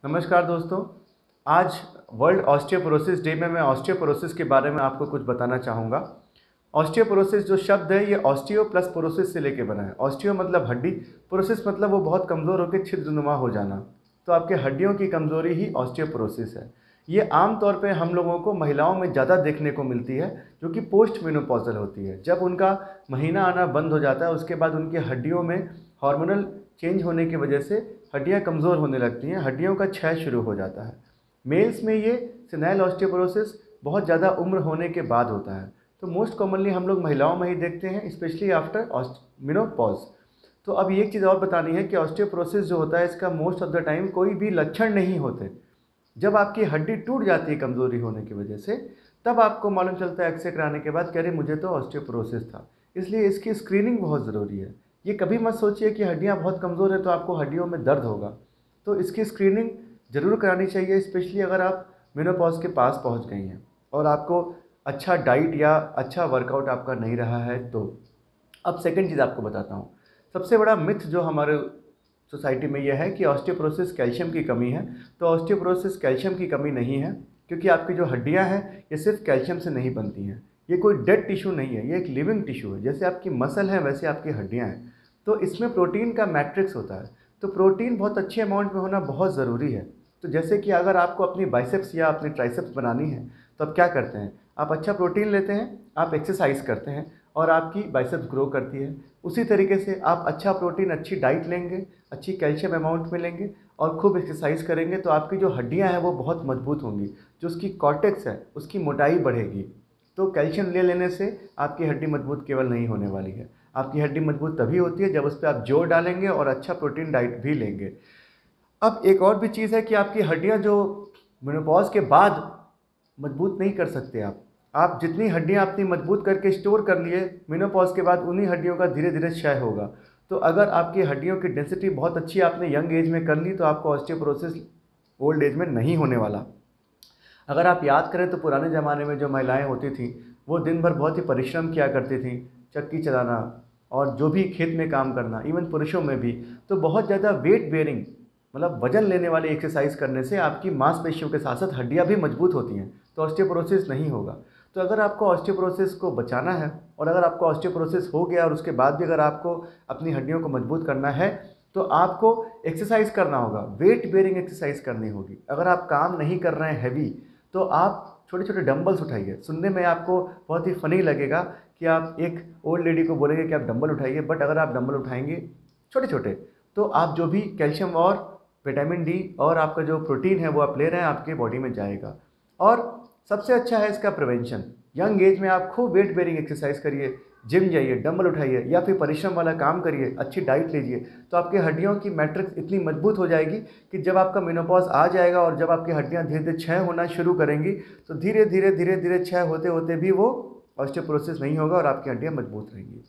नमस्कार दोस्तों। आज वर्ल्ड ऑस्टियोपोरोसिस डे में मैं ऑस्टियोपोरोसिस के बारे में आपको कुछ बताना चाहूँगा। ऑस्टियोपोरोसिस जो शब्द है ये ऑस्टियो प्लस पोरोसिस से लेके बना है। ऑस्टियो मतलब हड्डी, पोरोसिस मतलब वो बहुत कमज़ोर होकर छिद्रनुमा हो जाना। तो आपके हड्डियों की कमज़ोरी ही ऑस्टियोपोरोसिस है। ये आम तौर पे हम लोगों को महिलाओं में ज़्यादा देखने को मिलती है, जो कि पोस्ट मेनोपॉजल होती है। जब उनका महीना आना बंद हो जाता है उसके बाद उनकी हड्डियों में हार्मोनल चेंज होने की वजह से हड्डियां कमज़ोर होने लगती हैं, हड्डियों का क्षय शुरू हो जाता है। मेल्स में ये सेनाइल ऑस्टियोपोरोसिस बहुत ज़्यादा उम्र होने के बाद होता है। तो मोस्ट कॉमनली हम लोग महिलाओं में ही देखते हैं, स्पेशली आफ्टर मेनोपॉज। तो अब ये एक चीज़ और बतानी है कि ऑस्टियोपोरोसिस जो होता है इसका मोस्ट ऑफ द टाइम कोई भी लक्षण नहीं होते। जब आपकी हड्डी टूट जाती है कमज़ोरी होने की वजह से, तब आपको मालूम चलता है एक्सरे कराने के बाद कि अरे मुझे तो ऑस्टियोपोरोसिस था। इसलिए इसकी स्क्रीनिंग बहुत ज़रूरी है। ये कभी मत सोचिए कि हड्डियाँ बहुत कमज़ोर है तो आपको हड्डियों में दर्द होगा। तो इसकी स्क्रीनिंग ज़रूर करानी चाहिए, स्पेशली अगर आप मेनोपॉज के पास पहुंच गई हैं और आपको अच्छा डाइट या अच्छा वर्कआउट आपका नहीं रहा है तो। अब सेकंड चीज़ आपको बताता हूँ। सबसे बड़ा मिथ जो हमारे सोसाइटी में यह है कि ऑस्टियोपोरोसिस कैल्शियम की कमी है। तो ऑस्टियोपोरोसिस कैल्शियम की कमी नहीं है, क्योंकि आपकी जो हड्डियां हैं ये सिर्फ कैल्शियम से नहीं बनती हैं। ये कोई डेड टिश्यू नहीं है, ये एक लिविंग टिश्यू है। जैसे आपकी मसल है वैसे आपकी हड्डियां हैं। तो इसमें प्रोटीन का मैट्रिक्स होता है। तो प्रोटीन बहुत अच्छे अमाउंट में होना बहुत ज़रूरी है। तो जैसे कि अगर आपको अपनी बाइसेप्स या अपनी ट्राइसेप्स बनानी है तो आप क्या करते हैं, आप अच्छा प्रोटीन लेते हैं, आप एक्सरसाइज करते हैं और आपकी बाइसेप्स ग्रो करती है। उसी तरीके से आप अच्छा प्रोटीन, अच्छी डाइट लेंगे, अच्छी कैल्शियम अमाउंट में लेंगे और खूब एक्सरसाइज करेंगे तो आपकी जो हड्डियां हैं वो बहुत मजबूत होंगी। जो उसकी कॉर्टेक्स है उसकी मोटाई बढ़ेगी। तो कैल्शियम ले लेने से आपकी हड्डी मजबूत केवल नहीं होने वाली है, आपकी हड्डी मजबूत तभी होती है जब उस पर आप जोर डालेंगे और अच्छा प्रोटीन डाइट भी लेंगे। अब एक और भी चीज़ है कि आपकी हड्डियां जो मेनोपॉज के बाद मजबूत नहीं कर सकते आप जितनी हड्डियां अपनी मजबूत करके स्टोर कर लिए, मेनोपॉज के बाद उन्हीं हड्डियों का धीरे धीरे क्षय होगा। तो अगर आपकी हड्डियों की डेंसिटी बहुत अच्छी आपने यंग एज में कर ली तो आपको ऑस्टियोपोरोसिस ओल्ड एज में नहीं होने वाला। अगर आप याद करें तो पुराने ज़माने में जो महिलाएं होती थीं वो दिन भर बहुत ही परिश्रम किया करती थीं, चक्की चलाना और जो भी खेत में काम करना, इवन पुरुषों में भी। तो बहुत ज़्यादा वेट बेयरिंग मतलब वजन लेने वाली एक्सरसाइज करने से आपकी मांसपेशियों के साथ साथ हड्डियाँ भी मजबूत होती हैं, तो ऑस्टियोपोरोसिस नहीं होगा। तो अगर आपको ऑस्टियोपोरोसिस को बचाना है और अगर आपको ऑस्टियोपोरोसिस हो गया और उसके बाद भी अगर आपको अपनी हड्डियों को मजबूत करना है तो आपको एक्सरसाइज करना होगा, वेट बेयरिंग एक्सरसाइज करनी होगी। अगर आप काम नहीं कर रहे हैं हैवी तो आप छोटे छोटे डंबल्स उठाइए। सुनने में आपको बहुत ही फ़नी लगेगा कि आप एक ओल्ड लेडी को बोलेंगे कि आप डंबल उठाइए, बट अगर आप डंबल उठाएंगे छोटे छोटे तो आप जो भी कैल्शियम और विटामिन डी और आपका जो प्रोटीन है वो आप ले रहे हैं आपके बॉडी में जाएगा। और सबसे अच्छा है इसका प्रिवेंशन। यंग एज में आप खूब वेट बेयरिंग एक्सरसाइज करिए, जिम जाइए, डंबल उठाइए या फिर परिश्रम वाला काम करिए, अच्छी डाइट लीजिए। तो आपकी हड्डियों की मैट्रिक्स इतनी मजबूत हो जाएगी कि जब आपका मेनोपॉज आ जाएगा और जब आपकी हड्डियां धीरे धीरे क्षय होना शुरू करेंगी तो धीरे धीरे क्षय होते होते भी वो ऑस्टियोपोरोसिस नहीं होगा और आपकी हड्डियां मजबूत रहेंगी।